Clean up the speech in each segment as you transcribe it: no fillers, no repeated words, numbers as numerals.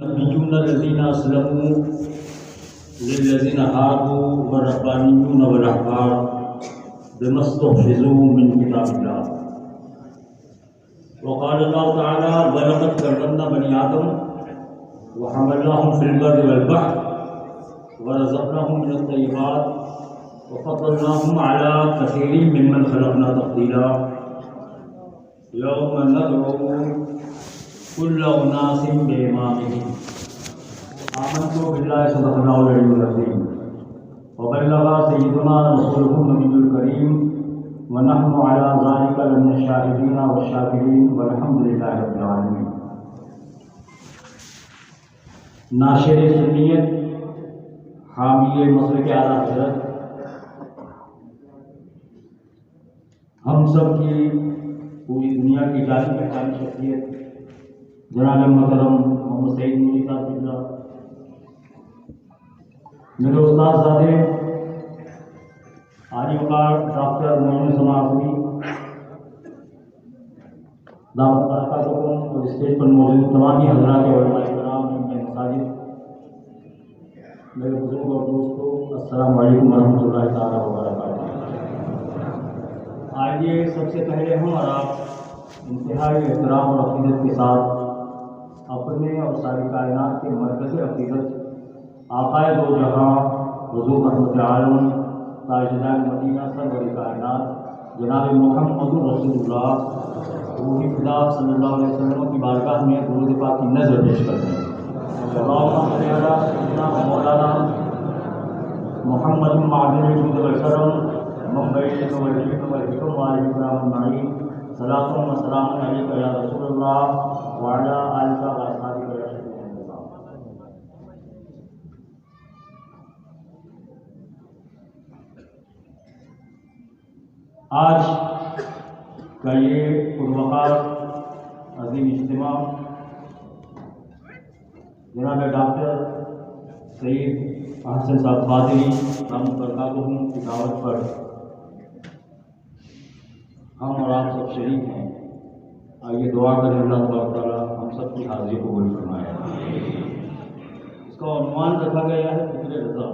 النبيون الذين أسلموا للذين هادوا والربانيون والأحبار بما استحفظوا من كتاب الله. وقال الله تعالى: ولقد كرمنا بني آدم وحملناهم في البر والبحر ورزقناهم من الطيبات وفضلناهم على كثير ممن خلقنا تفضيلا. يوم ندعو كل أناس بإمامهم. آمنت بالله صدق الله العلي العظيم وبلغ سيدنا رسوله النبي الكريم ونحن على ذلك لمن الشاهدين والشاكرين والحمد لله رب العالمين. ناشر سنیت، حامی مسلک اعلیٰ حضرت، ہم سب کی پوری دنیا کی جانی پہچانی شخصیت جناب محترم محمد سعید نوری صاحب قبلہ، میرے استاد زادے عالی وقار ڈاکٹر محمد سماعی دعوت برکاتکم، اور اسٹیج پر موجود تمام حضرات علماء کرام، مساجد، میرے بزرگ اور دوستوں، السلام علیکم ورحمۃ اللہ تعالیٰ وبرکاتہ۔ آئیے سب سے پہلے ہم اور آپ انتہائی احترام اور عقیدت کے ساتھ اپنے اور ساری کائنات کے مرکز عقیدت آقائے دو جہاں حضور رحمت عالم تاجدار مدینہ سرور کائنات جناب محمد رسول اللہ روح خدا صلی اللہ علیہ وسلم کی بارگاہ میں درود پاک کی نظر پیش کرتے ہیں۔ اللہم صلی علی سیدنا مولانا محمد معدن الجود والکرم مبین والحکم والحکم وعلیہ السلام اجمعین۔ صلاۃ و سلام علیک یا رسول اللہ وعلی آلک واصحابک یا شفیع اللہ۔ آج کا یہ پروقار عظیم اجتماع جناب ڈاکٹر سید احسن صاحب قادری رحمۃ برکاتہ کی دعوت پر ہم اور آپ سب شریک ہیں۔ آئیے دعا کریں اللہ تبارک تعالیٰ ہم سب کی حاضری قبول فرمائے۔ اس کا عنوان رکھا گیا ہے فکر رضا۔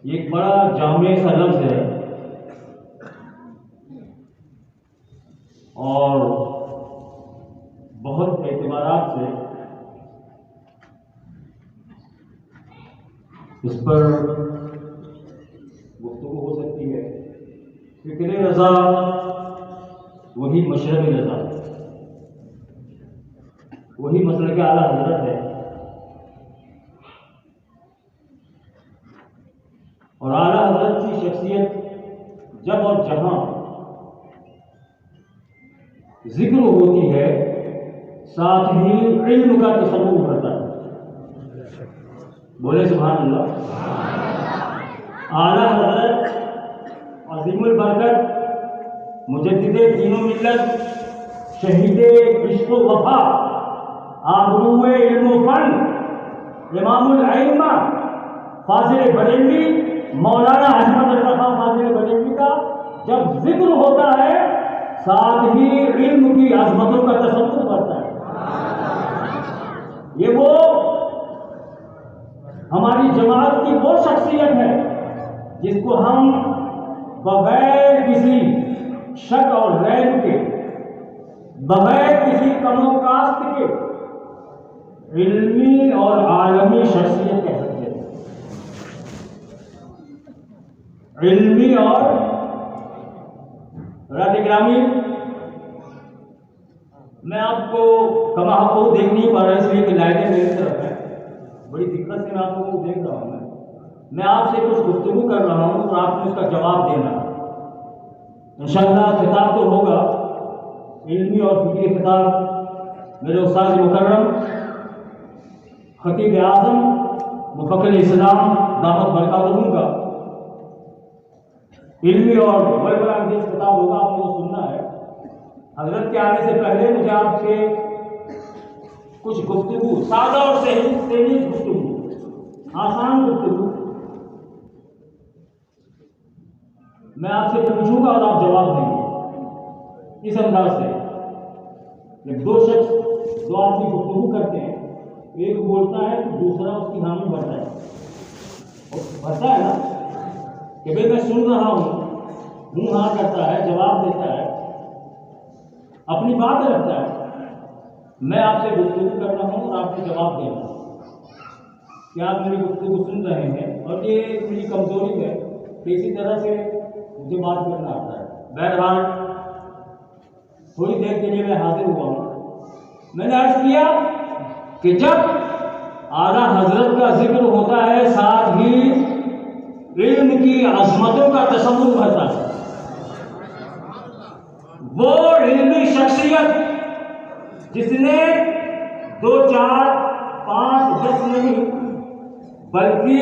یہ ایک بڑا جامع سا لفظ ہے اور بہت اعتبارات سے اس پر گفتگو ہو سکتی ہے۔ فکر رضا وہی مشرب رضا، وہی مسلک اعلیٰ حضرت ہے، اور اعلیٰ حضرت کی شخصیت جب اور جہاں ذکر ہوتی ہے ساتھ ہی علم کا تصور کرتا ہے۔ بولے سبحان اللہ۔ اعلیٰ حضرت عظیم البرکت مجدد دین و ملت، شہید عشق و وفا، آبرو علم و فن، امام الائمہ فاضل بریلوی مولانا احمد رضا خان فاضل بریلوی کا جب ذکر ہوتا ہے ساتھ ہی علم کی عظمتوں کا تصور کرتا ہے۔ یہ وہ ہماری جماعت کی وہ شخصیت ہے جس کو ہم بغیر کسی شک اور ریب کے، بغیر کسی کم و کاست کے علمی اور عالمی شخصیت کہہ سکتے ہیں۔ علمی اور رات گرامی، میں آپ کو کما کو دیکھ نہیں پا رہا اس لیے کہ لائٹیں میری طرف ہے، بڑی دقت سے میں آپ کو دیکھ رہا ہوں۔ میں آپ سے کچھ گفتگو کر رہا ہوں اور آپ نے اس کا جواب دینا۔ انشاءاللہ خطاب تو ہوگا علمی اور فکری خطاب میرے استاد مکرم خطیب اعظم مفکر اسلام دعوت برکاتہم کا علمی اور بڑا انگیز خطاب ہوگا، آپ کو سننا ہے۔ حضرت کے آنے سے پہلے مجھے آپ سے کچھ گفتگو، سادہ اور تیز گفتگو، آسان گفتگو میں آپ سے پوچھوں گا اور آپ جواب دیں گے اس انداز سے جب دو شخص دو آدمی گفتگو کرتے ہیں، ایک بولتا ہے تو دوسرا اس کی حامی بھرتا ہے نا کہ بھائی میں سن رہا ہوں ہاں کرتا ہے، جواب دیتا ہے، اپنی بات رکھتا ہے. میں آپ سے گفتگو کر رہا ہوں اور آپ کو جواب دے رہا ہوں کہ آپ میری گفتگو سن رہے ہیں، اور یہ میری کمزوری ہے کہ اسی طرح سے مجھے بات کرنا آتا ہے. بہرحال تھوڑی دیر کے لیے میں حاضر ہوا ہوں. میں نے عرض کیا کہ جب اعلیٰ حضرت کا ذکر ہوتا ہے ساتھ ہی علم کی عظمتوں کا تصور ہوتا ہے. وہ علمی شخصیت جس نے 2 4 5 10 نہیں بلکہ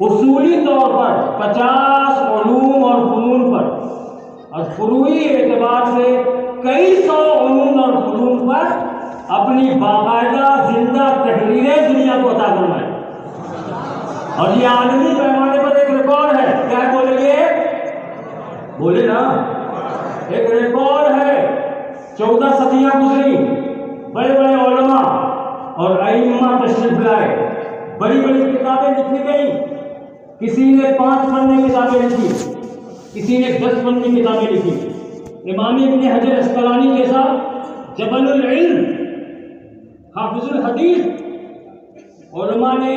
اصولی طور پر 50 علوم اور فنون پر اور فروعی اعتبار سے کئی سو علوم اور فنون پر اپنی باقاعدہ زندہ تحریریں دنیا کو عطا فرمائیں. اور یہ عالمی پیمانے پر ایک ریکارڈ ہے. کیا بولیں گے؟ بولے نا، ایک ریکارڈ ہے. 14 صدیاں گزری، بڑے بڑے علماء اور ائمہ تشریف لائے، بڑی بڑی کتابیں لکھی گئیں. کسی نے 5 پنے کتابیں لکھی، کسی نے 10 پنے کتابیں لکھی. امام ابن حجر اسقلانی جیسا جبل العلم حافظ الحدیث علماء نے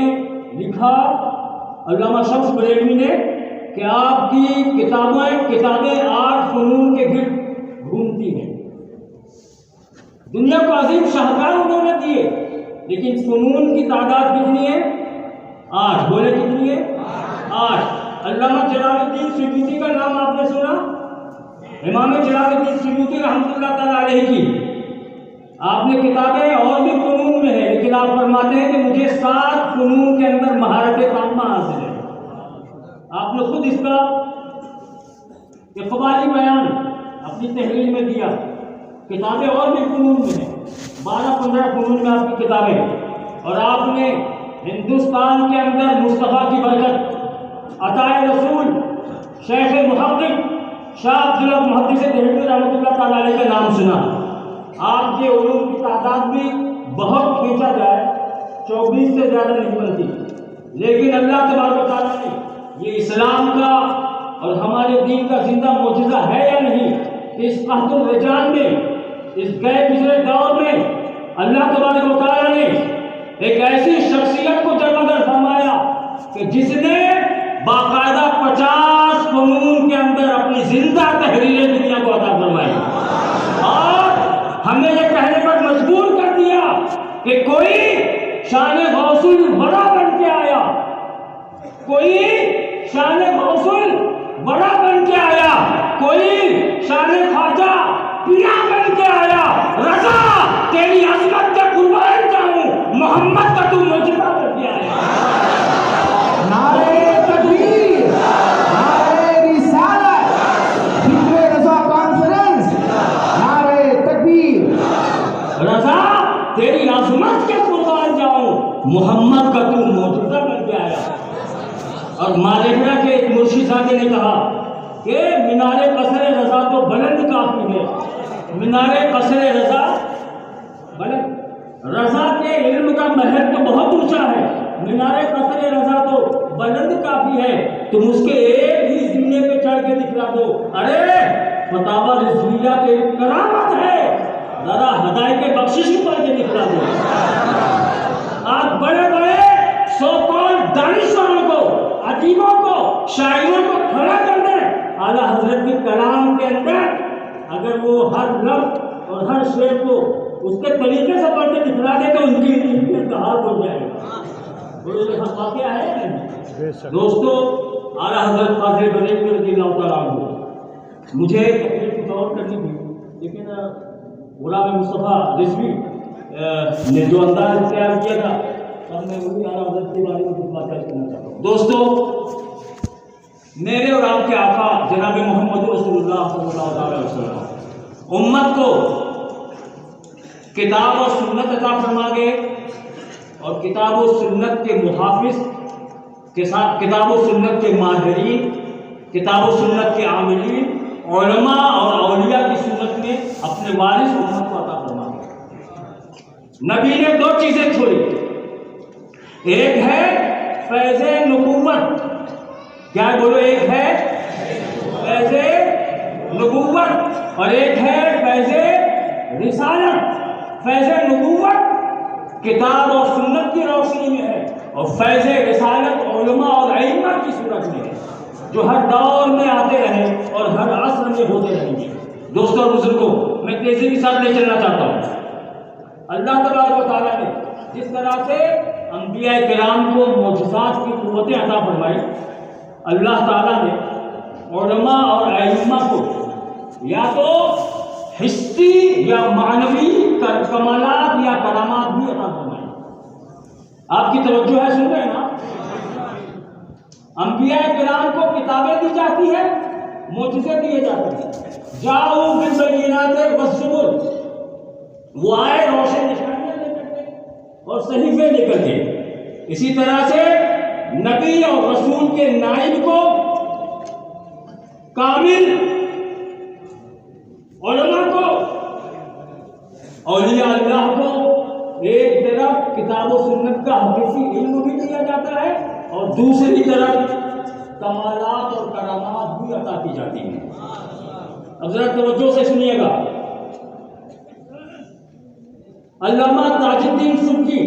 لکھا، علامہ شمس بریلوی نے، کہ آپ کی کتابیں 8 فنون کے گرد گھومتی ہیں. دنیا کو عظیم شاہکار انہوں نے دیے، لیکن فنون کی تعداد کتنی ہے؟ 8. بولے کتنی ہے؟ 8. علامہ جلال الدین سیوطی کا نام آپ نے سنا؟ امام جلال الدین سیوطی رحمۃ اللہ تعالیٰ علیہ کی آپ نے کتابیں اور بھی فنون میں ہے، لیکن آپ فرماتے ہیں کہ مجھے 7 فنون کے اندر مہارت تامہ حاصل ہے. آپ نے خود اس کا اقبالی بیان اپنی تحریر میں دیا. کتابیں اور بھی فنون میں ہیں، 12-15 فنون میں آپ کی کتابیں. اور آپ نے ہندوستان کے اندر مصطفیٰ کی برکت، عطائے رسول شیخ محقق شاہ عبداللہ محدث دہلوی رحمۃ اللہ تعالیٰ علیہ کا نام سنا. آپ کے علوم کی تعداد بھی بہت کھینچا جائے 24 سے زیادہ نہیں بنتی، لیکن اللہ تبارک و تعالیٰ نے یہ اسلام کا اور ہمارے دین کا زندہ معجزہ ہے یا نہیں کہ اس قحط الرجال میں، اس گئے گزرے دور میں اللہ تبارک و تعالیٰ نے ایک ایسی شخصیت کو جلوگر فرمایا کہ جس نے باقاعدہ 50 فنون کے اندر اپنی زندہ تحریریں دنیا کو عطا فرمائی، اور ہمیں یہ کہنے پر مجبور کر دیا کہ کوئی شان غوث الورا بن کے آیا، کوئی شان غوث الورا بن کے آیا، کوئی شان خواجہ پیا بن کے آیا. رضا تیری عظمت کا قربان جاؤں، محمد کا تو معجزہ بن کے آیا. نعرہ تکبیر، نعرہ رسالت، ذکر رضا کانفرنس، نعرہ تکبیر. رضا تیری عظمت کے قربان جاؤں، محمد کا تو معجزہ بن کے آیا. اور مالکہ کے ایک مرشد صاحب نے کہا کہ مینار قصر رضا تو بلند کافی ہے. مینار قصر رضا بلند، رضا کے علم کا محل تو بہت اونچا ہے، مینار قصر رضا تو بلند کافی ہے. تم اس کے ایک ہی زینے پہ چڑھ کے دکھلا دو. ارے فتاوی رضویہ کے کرامت ہے، ذرا ہدایت بخشش پڑھ کے دکھلا دو. آپ بڑے بڑے سو کال دانشوروں کو، ادیبوں کو، شاعروں کو کھڑا کر دیں، اعلیٰ حضرت کے کلام کے اندر اگر وہ ہر لفظ اور ہر شعر کو اس کے طریقے سے پڑھ کے دکھلا دے تو ان کی انتہا ہو جائے گا. واقعہ ہے دوستو. اعلیٰ حضرت فاضل بریلوی رضی اللہ تعالیٰ عنہ، مجھے تقریر کچھ اور کرنی تھی، لیکن غلام مصطفیٰ رضوی نے جو انداز اختیار کیا تھا، اب میں وہی اعلیٰ حضرت کے بارے میں کچھ بات کرنا چاہتا ہوں. دوستو، میرے اور آپ کے آقا جناب محمد رسول اللہ صلی اللہ علیہ وسلم امت کو کتاب و سنت عطا فرما گئے، اور کتاب و سنت کے محافظ کے ساتھ کتاب و سنت کے ماہرین، کتاب و سنت کے عاملین علماء اور اولیاء کی صورت میں اپنے وارث امت کو عطا فرمائے۔ نبی نے دو چیزیں چھوڑی، ایک ہے فیض نبوت، کیا بولو، ایک ہے فیض نبوت اور ایک ہے فیض رسالت۔ فیض نبوت کتاب اور سنت کی روشنی میں ہے اور فیض رسالت علماء اور ائمہ کی صورت میں ہے، جو ہر دور میں آتے رہے اور ہر عصر میں ہوتے رہیں گے۔ دوستوں اور بزرگوں، میں تیزی کے ساتھ لے چلنا چاہتا ہوں۔ اللہ تبارک و تعالیٰ نے جس طرح سے انبیاء کرام کو معجزات کی قوتیں عطا فرمائی، اللہ تعالیٰ نے علماء اور ائمہ کو یا تو حسی یا معنوی کمالات یا کرامات بھی عطا فرمائی۔ آپ کی توجہ ہے، سن رہے ہیں نا؟ انبیاء کرام کو کتابیں دی جاتی ہے، معجزے دیے جاتے ہیں۔ جاؤ بالبینات والزبر، وہ آئے روشن نشانیاں لے کر کے اور صحیفے لے کر کے۔ اسی طرح سے نبی اور رسول کے نائب کو کامل، علماء کو، اولیاء اللہ کو ایک طرف کتاب و سنت کا حقیقی علم بھی دیا جاتا ہے اور دوسری طرف کمالات اور کرامات بھی عطا کی جاتی ہیں۔ اب ذرا توجہ سے سنیے گا۔ علامہ تاج الدین سبکی،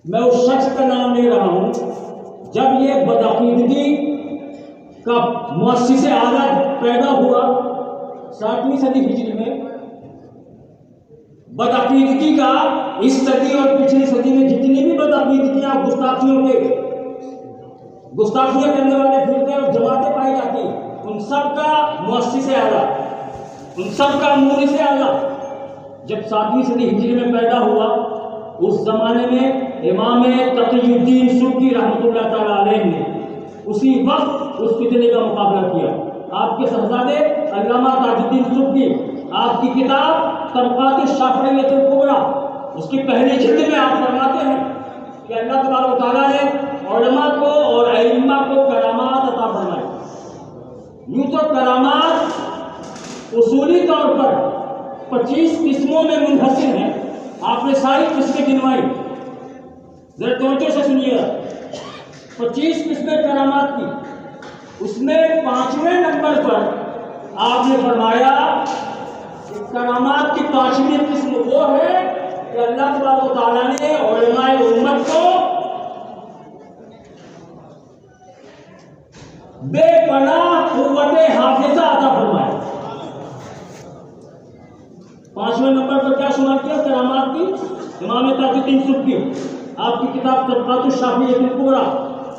میں اس شخص کا نام لے رہا ہوں جب یہ بدعقیدگی کا مؤسس اعلیٰ پیدا ہوا 7ویں صدی ہجری میں۔ بدعقیدگی کا اس صدی اور پچھلی صدی میں جتنی بھی بدعقیدگیاں، گستاخیاں کرنے والے فرقے اور جماعتیں پائی جاتی ہیں، ان سب کا مؤسس اعلیٰ، ان سب کا مورث اعلیٰ جب 7ویں صدی ہجری میں پیدا ہوا، اس زمانے میں امام تقی الدین سبکی رحمۃ اللہ تعالیٰ علیہ نے اسی وقت اس فتنے کا مقابلہ کیا۔ آپ کے صاحبزادے علامہ تاج الدین سبکی، آپ کی کتاب طبقات الشافعیۃ الکبریٰ، اس کی پہلی جلد میں آپ فرماتے ہیں کہ اللہ تبارک و تعالیٰ نے علماء کو اور ائمہ کو کرامات عطا فرمائی۔ یوں تو کرامات اصولی طور پر 25 قسموں میں منحصر ہیں، آپ نے ساری قسمیں گنوائی، ذرا توجہ سے سنیے گا۔ 25 قسمیں کرامات کی، اس میں 5ویں نمبر پر آپ نے فرمایا کہ کرامات کی 5ویں قسم وہ ہے کہ اللہ تبارک و تعالیٰ نے علماء امت کو بے پناہ قوت حافظہ عطا فرمایا۔ 5ویں نمبر پر کیا شمار کیا کرامات کی؟ امام تاج الدین سبکی، آپ کی کتاب طبقات الشافعیۃ الکبریٰ،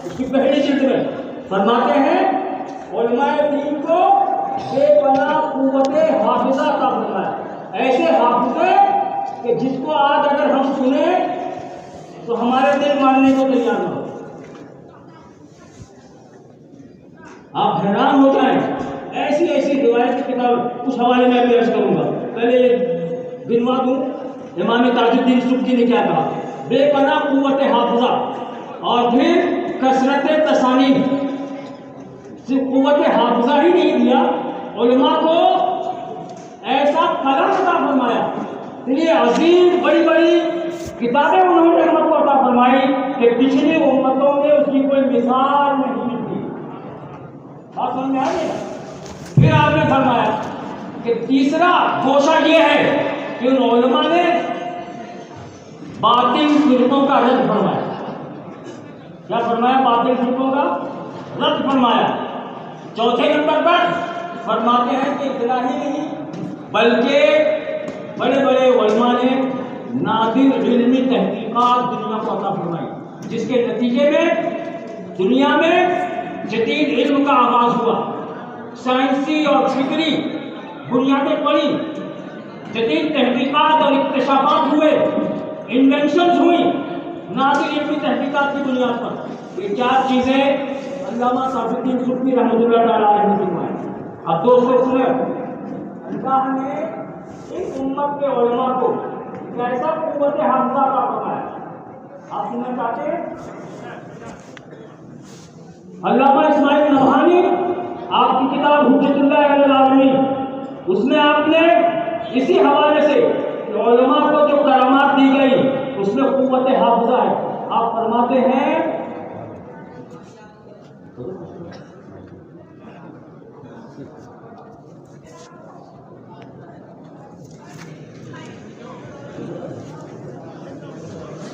اس کی پہلی جلد میں فرماتے ہیں علماء دین کو بے پناہ قوت حافظہ عطا فرمایا، ایسے حافظے کہ جس کو آج اگر ہم سنیں تو ہمارے دل ماننے کو تیار نہ ہو، آپ حیران ہو جائیں۔ ایسی ایسی روایت کی کتاب، کچھ حوالے میں بھی عرض کروں گا، پہلے گنوا دوں امام تاج الدین سبکی نے کیا کہا۔ بے پناہ قوت حافظہ اور پھر کثرت تصانیف، صرف قوت حافظہ ہی نہیں دیا، علماء کو ایسا قلم عطا فرمایا، اتنی عظیم بڑی بڑی کتابیں انہوں نے امت کو عطا فرمائی کہ پچھلی امتوں میں اس کی کوئی مثال نہیں ملتی۔ بات سمجھ میں آ گئی؟ پھر آپ نے فرمایا کہ تیسرا گوشہ یہ ہے کہ ان علماء نے باطل فرقوں کا رد فرمایا۔ کیا فرمایا؟ باطل فرقوں کا رد فرمایا۔ چوتھے نمبر پر فرماتے ہیں کہ اتنا ہی نہیں بلکہ بڑے بڑے علماء نے نادر علمی تحقیقات دنیا کو عطا فرمائی، جس کے نتیجے میں دنیا میں جدید علم کا آغاز ہوا، سائنسی اور فکری بنیادیں پڑی، جدید تحقیقات اور اکتشافات ہوئے، انوینشنز ہوئی نادر علمی تحقیقات کی بنیاد پر۔ یہ 4 چیزیں علامہ تاج الدین سبکی رحمۃ اللہ تعالیٰ علیہ نے فرمائی۔ اب دوستوں سنیں، اللہ نے اس امت کے علماء کو کیسا قوت حافظہ عطا فرمایا، آپ سننا چاہتے ہیں؟ علامہ اسماعیل نبہانی آپ کی کتاب حجت اللہ علی العالمین، اس میں آپ نے اسی حوالے سے علماء کو جو کرامات دی گئی اس میں قوت حافظہ ہے. آپ فرماتے ہیں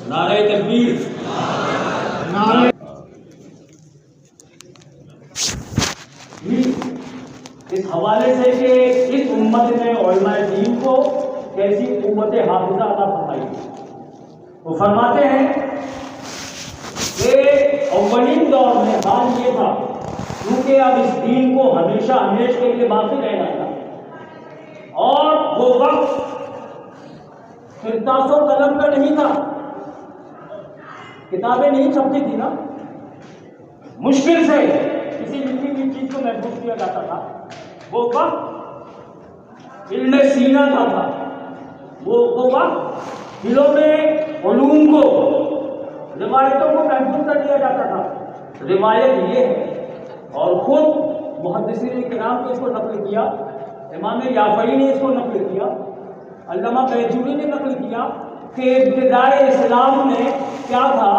نعرہ تکبیر، نعرہ اس حوالے سے کہ اس امت نے علماء دین کو کیسی قوت حافظہ عطا فرمائی. وہ فرماتے ہیں کہ اولین دور میں حال یہ تھا، کیونکہ اب اس دین کو ہمیشہ ہمیشہ کے لیے باقی رہنا تھا، اور وہ وقت کرتاس و قلم کا نہیں تھا، کتابیں نہیں چھپتی تھی نا، مشکل سے کسی لکھی ہوئی چیز کو محفوظ کیا جاتا تھا. وہ وقت علم سینہ کا تھا، وہ وقت دلوں میں علوم کو، روایتوں کو محفوظ کر دیا جاتا تھا. روایت یہ ہے، اور خود محدثین کرام نے اس کو نقل کیا، امام یافعی نے اس کو نقل کیا، علامہ بیجوری نے نقل کیا کہ ابتدائے اسلام میں کیا تھا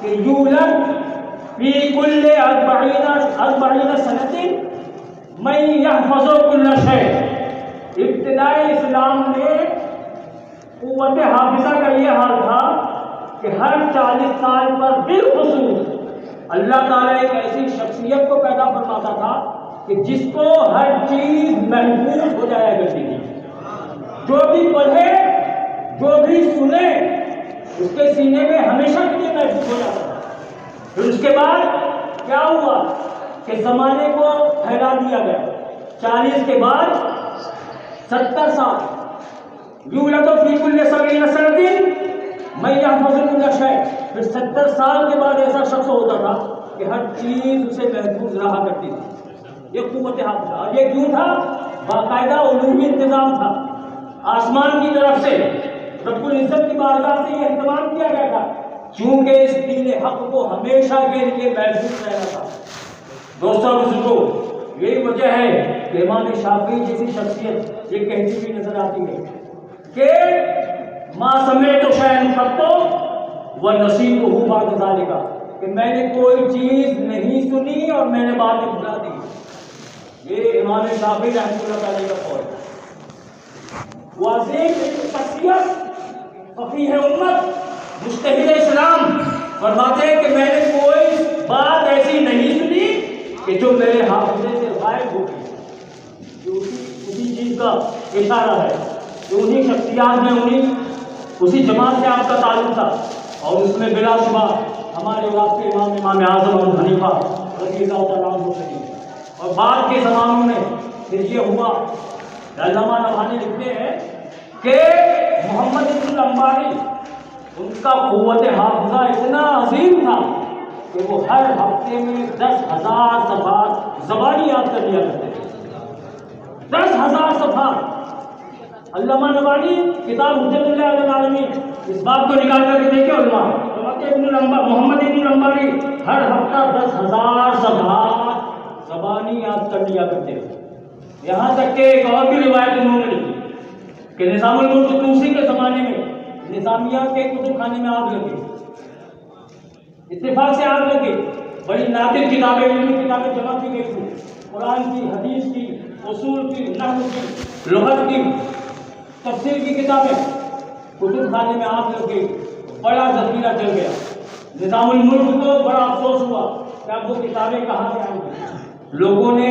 کہ یولد فی کل 40 سنۃ من یحفظ کل شیء. ابتدائی اسلام میں قوت حافظہ کا یہ حال تھا کہ ہر 40 سال پر بالخصوص اللہ تعالیٰ ایک ایسی شخصیت کو پیدا فرماتا تھا کہ جس کو ہر چیز محفوظ ہو جایا کرتی تھی. جو بھی پڑھے، جو بھی سنے، اس کے سینے میں ہمیشہ کے لیے محفوظ ہو جاتا تھا. پھر اس کے بعد کیا ہوا کہ زمانے کو پھیلا دیا گیا. 40 کے بعد 70 سال، یولد فی کل 70 سنۃ من یحفظ کل شیء. پھر 70 سال کے بعد ایسا شخص ہوتا تھا کہ ہر چیز اسے محفوظ رہا کرتی تھی. یہ قوت حافظہ. اور یہ کیوں تھا؟ باقاعدہ علومی انتظام تھا. آسمان کی طرف سے رب العزت کی بارگاہ سے یہ اہتمام کیا گیا تھا، کیونکہ اس دین حق کو ہمیشہ کے لیے محفوظ رہنا تھا. دوستوں بزرگوں، یہی وجہ ہے کہ امام شافعی جیسی شخصیت یہ کہتی ہوئی نظر آتی ہے کہ ما سمعت شیئا قط ونسیتہ بعد ذلک، کہ میں نے کوئی چیز نہیں سنی اور میں نے بعد میں بھلا دی. یہ امام شافعی رحمۃ اللہ علیہ کا قول ہے. واضح شخصیت، فقیہ امت، مجتہد اسلام فرماتے ہیں کہ میں نے کوئی بات ایسی نہیں سنی کہ جو میرے حافظے سے غائب ہو گئی. اسی چیز کا اشارہ ہے کہ انہی شخصیات میں اسی جماعت سے آپ کا تعلق تھا، اور اس میں بلا شبہ ہمارے اور آپ کے امام اعظم ابو حنیفہ رضی اللہ تعالیٰ عنہ شریف. اور بعد کے زمانوں میں پھر یہ ہوا، علامہ نبھانی لکھتے ہیں کہ محمد بن الانباری، ان کا قوت حافظہ اتنا عظیم تھا کہ وہ ہر ہفتے میں 10,000 صفحات زبانی یاد کر لیا کرتے تھے. 10,000 صفحات. علامہ نبھانی کتاب حجت اللہ علی العالمین اس بات کو نکال کر کے دیکھیں علماء، محمد بن الانباری ہر ہفتہ 10,000 صفحات زبانی یاد کر لیا کرتے تھے. یہاں تک کہ ایک اور بھی روایت انہوں نے لکھی کہ نظام الملک توسی کے زمانے میں نظامیہ کے کتب خانے میں آگ لگی، اتفاق سے آگ لگی. بڑی نادر کتابیں، علمی کتابیں جمع کی گئی تھی، قرآن کی، حدیث کی، اصول کی، نحو کی، لغت کی، تفسیر کی کتابیں. کتب خانے میں آگ لگ گئی، بڑا ذخیرہ جل گیا. نظام الملک کو بڑا افسوس ہوا کہ اب وہ کتابیں کہاں سے آئیں گی. لوگوں نے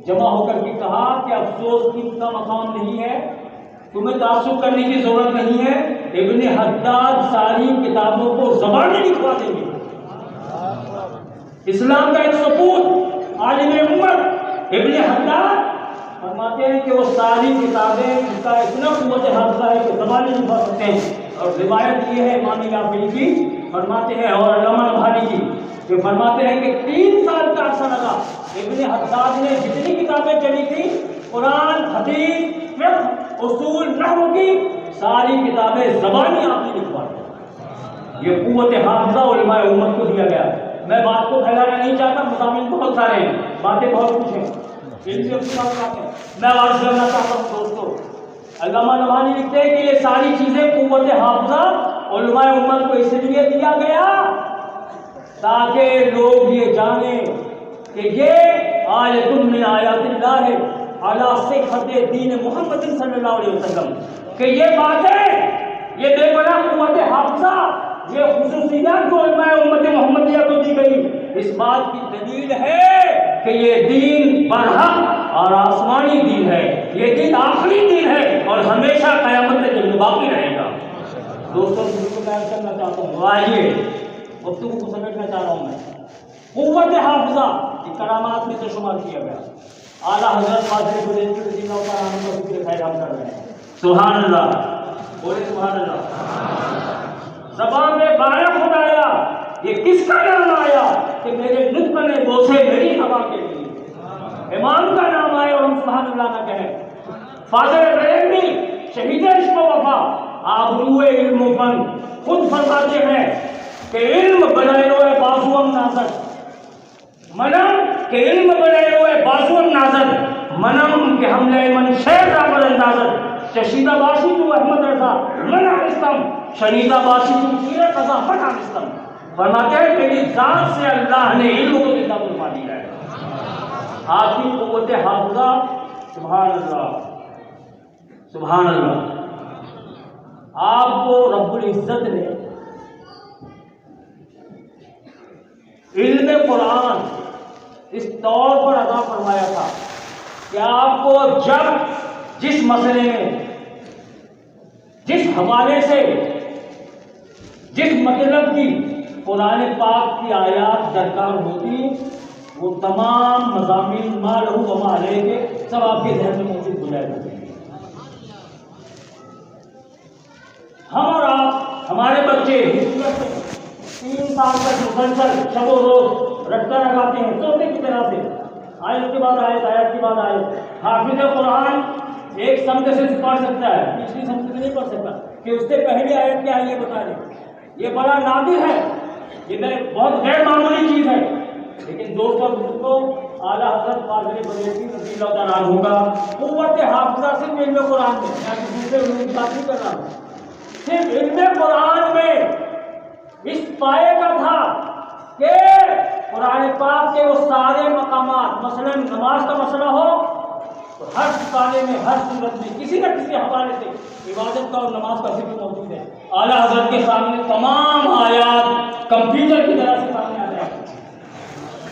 جمع ہو کر کے کہا کہ افسوس کی کا مقام نہیں ہے، تمہیں تعصب کرنے کی ضرورت نہیں ہے. ابن حداد ساری کتابوں کو زبانی لکھوا دیں گے. اسلام کا ایک سپوت، عالم امت ابن حداد فرماتے ہیں کہ وہ ساری کتابیں ان کا اتنا قوت حافظہ ہے کہ زبانی لکھوا سکتے ہیں. اور روایت یہ ہے امام یافعی کی فرماتے ہیں اور علامہ نبھانی کی، جو فرماتے ہیں کہ 3 سال کا عرصہ لگا ابن حداد نے جتنی کتابیں چلی تھیں، قرآن، حدیث، فقہ، اصول، نحو کی ساری کتابیں زبانی آپ نے لکھوا دی. یہ قوت حافظہ علماء امت کو دیا گیا. میں بات کو پھیلانا نہیں چاہتا، مضامین بہت سارے ہیں، باتیں بہت کچھ ہیں، میں عرض کرنا چاہتا ہوں دوستو، علامہ نبھانی لکھتے ہیں کہ یہ ساری چیزیں قوت حافظہ علماء امت کو اس لیے دیا گیا تاکہ لوگ یہ جانیں کہ یہ آیت من آیات اللہ ہے علی صحت دین محمد صلی اللہ علیہ وسلم، کہ یہ باتیں، یہ بے پناہ قوت حافظہ، یہ خصوصیات جو علماء امت محمدیہ کو دی گئی، اس بات کی دلیل ہے کہ یہ دین برحق اور آسمانی دین ہے، یہ دین آخری دین ہے اور ہمیشہ قیامت تک باقی رہے گا۔ دوستوں کو بیان کرنا چاہتا ہوں، آئیے گفتگو کو سمیٹنا چاہ رہا ہوں میں۔ قوت حافظہ یہ کرامات میں سے شمار کیا گیا، اعلیٰ حضرت فاضل بریلوی رضی اللہ تعالیٰ عنہ کا ذکر خیر ہم کر رہے ہیں، سبحان اللہ، بولے سبحان اللہ۔ زبان میں بایا خود آیا، یہ کس کا نام آیا کہ میرے نطق میں بوسے میری ہوا کے لیے، امام کا نام آئے اور ہم سبحان اللہ نہ کہیں۔ فاضل بریلوی شہید عشق و وفا، آبرو علم و فن، خود فرماتے ہیں کہ علم بنائے ہوئے بازوم نازر منم، کہ علم بنائے ہوئے بازوم نازر منم کہ حملے من شیر رابر اندازر، ششیدہ باشی تو احمد رضا من آنستم، شنیدہ باشی تو کیرے قضا من آنستم۔ فرماتے ہیں میری ذات سے اللہ نے علم کو زندہ فرما دیا ہے۔ آپ کی قوت حافظہ، سبحان اللہ سبحان اللہ، آپ کو رب العزت نے علم قرآن اس طور پر عطا فرمایا تھا کہ آپ کو جب جس مسئلے میں، جس حوالے سے، جس مطلب کی قرآن پاک کی آیات درکار ہوتی، وہ تمام مضامین ما لہو و ما علیہ کے سب آپ کے ذہن میں موجود ہو جائے گا۔ ہم اور آپ، ہمارے بچے 3 سال تک مسلسل شب و روز رٹتا لگاتے ہیں طوطے کی طرح سے، آیت کے بعد آیت، آیت کے بعد آیت۔ حافظ قرآن ایک سمت سے پڑھ سکتا ہے، پچھلی سمت سے نہیں پڑھ سکتا کہ اس سے پہلی آیت کیا ہے یہ بتا دیں، یہ بڑا نادر ہے، یہ بہت غیر معمولی چیز ہے۔ لیکن دوستوں بزرگوں، اعلیٰ حضرت فاضل بریلوی رضی اللہ تعالیٰ عنہ کا قوت حافظہ صرف علم قرآن میں، میں دوسرے علوم کی بات نہیں کر رہا ہوں، صرف علم قرآن میں اس پائے کا تھا کہ قرآن پاک کے وہ سارے مقامات، مثلا نماز کا مسئلہ ہو تو ہر سالے میں، ہر صورت میں کسی نہ کسی حوالے سے عبادت کا اور نماز کا ذکر موجود ہے۔ اعلیٰ حضرت کے سامنے تمام آیات کمپیوٹر کی طرح سے سامنے آ جائے،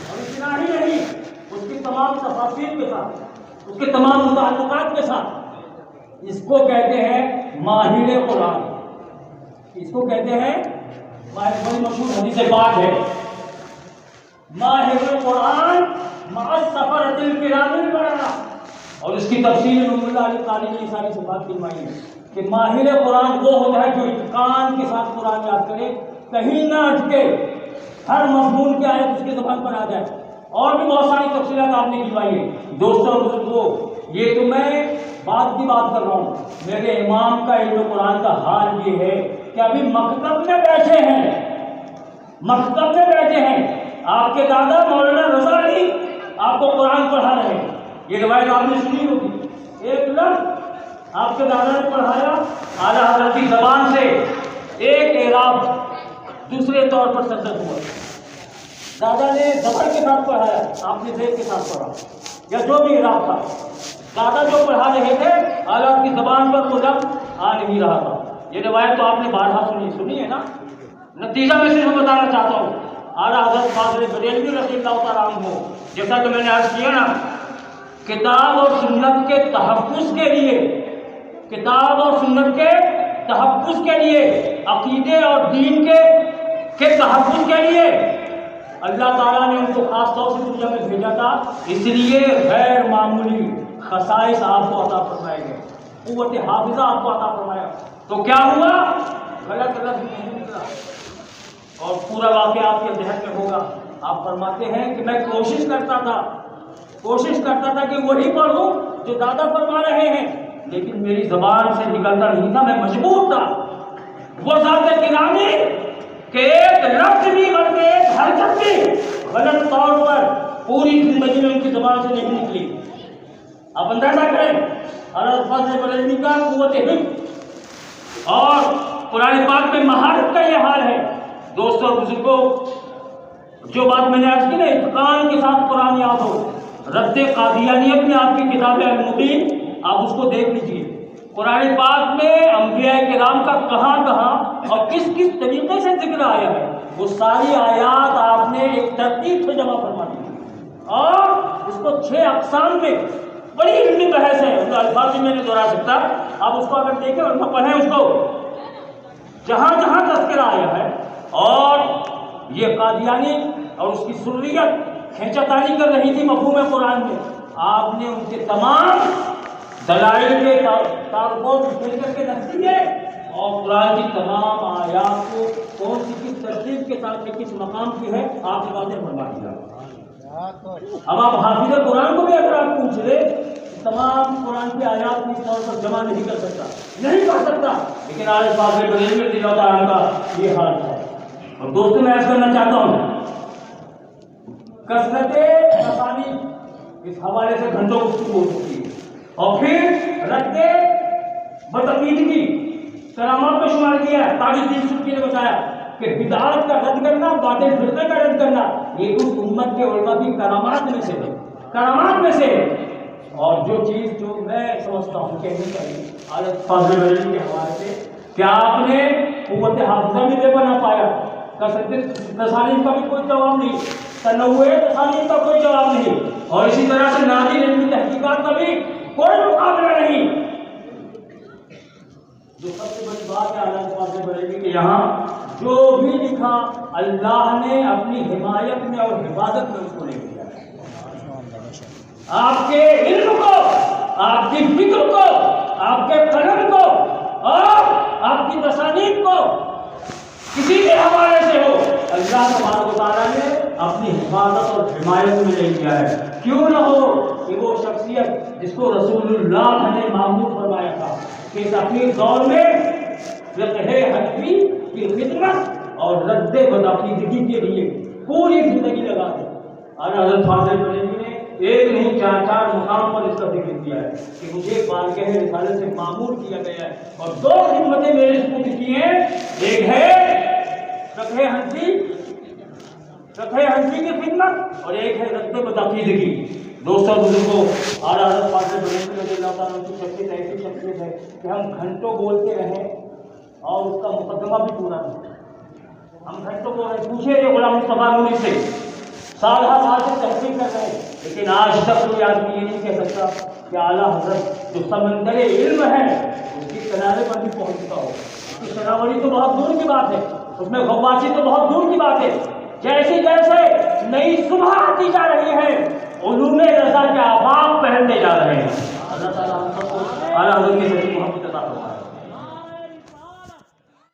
اور اتنا ہی نہیں، اس کی تمام تفاصیل کے ساتھ، اس کے تمام متعلقات کے ساتھ۔ اس کو کہتے ہیں ماہر قرآن، اس کو کہتے ہیں، بڑی مشہور حدیث پاک ہے، ماہر قرآن مع السفرۃ الکرام البررہ، اور اس کی تفسیر نور اللہ علی قاری نے ساری صفات فرمائی ہے کہ ماہر قرآن وہ ہوتا ہے جو اتقان کے ساتھ قرآن یاد کرے، کہیں نہ اٹکے، ہر مضمون کی آیت اس کی زبان پر آ جائے، اور بھی بہت ساری تفصیلات آپ نے گنوائی ہیں۔ دوستوں بزرگوں، یہ تو میں بات کی بات کر رہا ہوں، میرے امام کا علم قرآن کا حال یہ ہے کہ ابھی مکتب میں بیٹھے ہیں، مکتب میں بیٹھے ہیں، آپ کے دادا مولانا رضا علی آپ کو قرآن پڑھا رہے ہیں۔ یہ روایت آپ نے سنی ہوگی، ایک لفظ آپ کے دادا نے پڑھایا، اعلیٰ حضرت کی زبان سے ایک اعراب دوسرے طور پر صدر ہوا، دادا نے زبر کے ساتھ پڑھایا، آپ نے زیر کے ساتھ پڑھا، یا جو بھی اعراب تھا، دادا جو پڑھا رہے تھے اعلیٰ کی زبان پر وہ لفظ آ نہیں رہا تھا۔ یہ روایت تو آپ نے بارہا سنی ہے نا۔ نتیجہ میں صرف بتانا چاہتا ہوں، اعلیٰ حضرت فاضل بریلوی رضی اللہ تعالیٰ عنہ، جیسا کہ میں نے عرض کیا نا، کتاب اور سنت کے تحفظ کے لیے، کتاب اور سنت کے تحفظ کے لیے، عقیدے اور دین کے تحفظ کے لیے اللہ تعالیٰ نے ان کو خاص طور سے دنیا میں بھیجا تھا، اس لیے غیر معمولی خصائص آپ کو عطا فرمائے گئے، قوت حافظہ آپ کو عطا فرمایا۔ تو کیا ہوا؟ غلط نہیں نکلا، اور پورا واقعہ آپ کے ذہن میں ہوگا۔ آپ فرماتے ہیں کہ میں کوشش کرتا تھا کہ وہی پڑھوں جو دادا فرما رہے ہیں، لیکن میری زبان سے نکلتا نہیں تھا، میں مجبور تھا۔ وہ ذات گرامی کہ ایک لفظ بھی بلکہ ایک حرکت بھی غلط طور پر پوری زندگی میں ان کی زبان سے نہیں نکلی. آپ اندازہ کریں حضرت فاضل بریلوی کا قوت حفظ اور قرآن پاک میں مہارت کا یہ حال ہے. دوستوں بزرگوں، جو بات میں نے آج کی نا، اتقان کے ساتھ قرآن یاد ہو. رد قادیانیت میں آپ کی کتاب المبین، آپ اس کو دیکھ لیجیے. قرآن پاک میں انبیاء کرام کا کہاں کہاں اور کس کس طریقے سے ذکر آیا ہے، وہ ساری آیات آپ نے ایک ترتیب سے جمع فرما دی اور اس کو 6 اقسام میں بڑی علمی بحث ہے. ان الفاظ میں نہیں دہرا سکتا، آپ اس کو اگر دیکھیں اور پڑھیں اس کو، جہاں جہاں تذکرہ آیا ہے. اور یہ قادیانی اور اس کی سریت کھینچا تانی کر رہی تھی مفہوم قرآن میں، آپ نے ان کے تمام دلائل کے تعلقات پھیل کر کے رکھ دیے اور قرآن کی تمام آیات کو کون سی کس ترتیب کے ساتھ کس مقام کی ہے آپ نے واضح فرما دیا. اب آپ حافظ قرآن کو بھی اگر آپ پوچھ لیں، تمام قرآن کی آیات کو اس طور پر جمع نہیں کر سکتا، نہیں پڑھ سکتا، لیکن آج فاضل بریلوی رضی اللہ تعالیٰ کا یہ حال ہے. اور دوستوں میں عرض کرنا چاہتا ہوں، کثرت تصانیف اس حوالے سے گھنٹوں گفتگو ہو سکتی ہے. اور پھر رد بدعقیدگی کرامات میں شمار کیا ہے. تاج الدین سبکی نے بتایا کہ بدعات کا رد کرنا، باطل فرقے کا رد کرنا، یہ اس امت کے علماء کی کرامات میں سے ہے، کرامات میں سے ہے. اور جو چیز جو میں سمجھتا ہوں کہنی چاہیے حضرت فاضل بریلوی کے حوالے سے، کیا آپ نے قوت حافظہ بھی دے بنا پایا؟ کثرت تصانیف کا بھی کوئی جواب نہیں، تنوع تصانیف کا کوئی جواب نہیں، اور اسی طرح سے نادر علمی تحقیقات کا بھی کوئی مقابلہ نہیں. جو سب سے بڑی بات ہے حضرت فاضل بریلوی کے یہاں جو بھی لکھا، اللہ نے اپنی حمایت میں اور حفاظت میں اس کو لے لیا. آپ کے علم کو، آپ کی فکر کو، آپ کے قلم کو اور آپ کی تصانیف کو کسی کے حوالے سے ہو، اللہ تبارک و تعالیٰ نے اپنی حفاظت اور حمایت میں لے لیا ہے. کیوں نہ ہو کہ وہ شخصیت جس کو رسول اللہ نے معمول فرمایا تھا کہ اخیر دور میں فقہ حنفی کی خدمت اور رد بدعقیدگی کے لیے پوری زندگی لگا دے. اور حضرت فاضل بریلوی نے ایک نہیں 4 مقام پر اس کا ذکر کیا ہے کہ مجھے بارگاہ رسالت سے معمول کیا گیا ہے اور 2 خدمتیں میرے سپرد کی ہیں. ایک ہے فقہ حنفی کی خدمت اور ایک ہے رد بدعقیدگی. دوستوں بزرگوں، اعلیٰ حضرت فاضل بریلوی رضی اللہ تعالیٰ عنہ کی شخصیت ایسی شخصیت ہے کہ ہم گھنٹوں بولتے رہیں اور اس کا مقدمہ بھی پورا نہیں. ہم گھنٹوں کو پوچھے تھے غلام مصطفیٰ نوری سے، سال سے تحقیق کر رہے ہیں، لیکن آج تک کوئی آدمی یہ نہیں کہہ سکتا کہ اعلیٰ حضرت جو سمندر علم ہے اس کی کنارے پر بھی پہنچ چکا ہو. اس کی شناوری تو بہت دور کی بات ہے، اس میں غواصی تو بہت دور کی بات ہے. جیسے جیسے نئی صبح آتی جا رہی ہے، علوم رضا کے آفاق پہننے جا رہے ہیں. اللہ تعالیٰ ہم سب کو اعلیٰ حضرت کی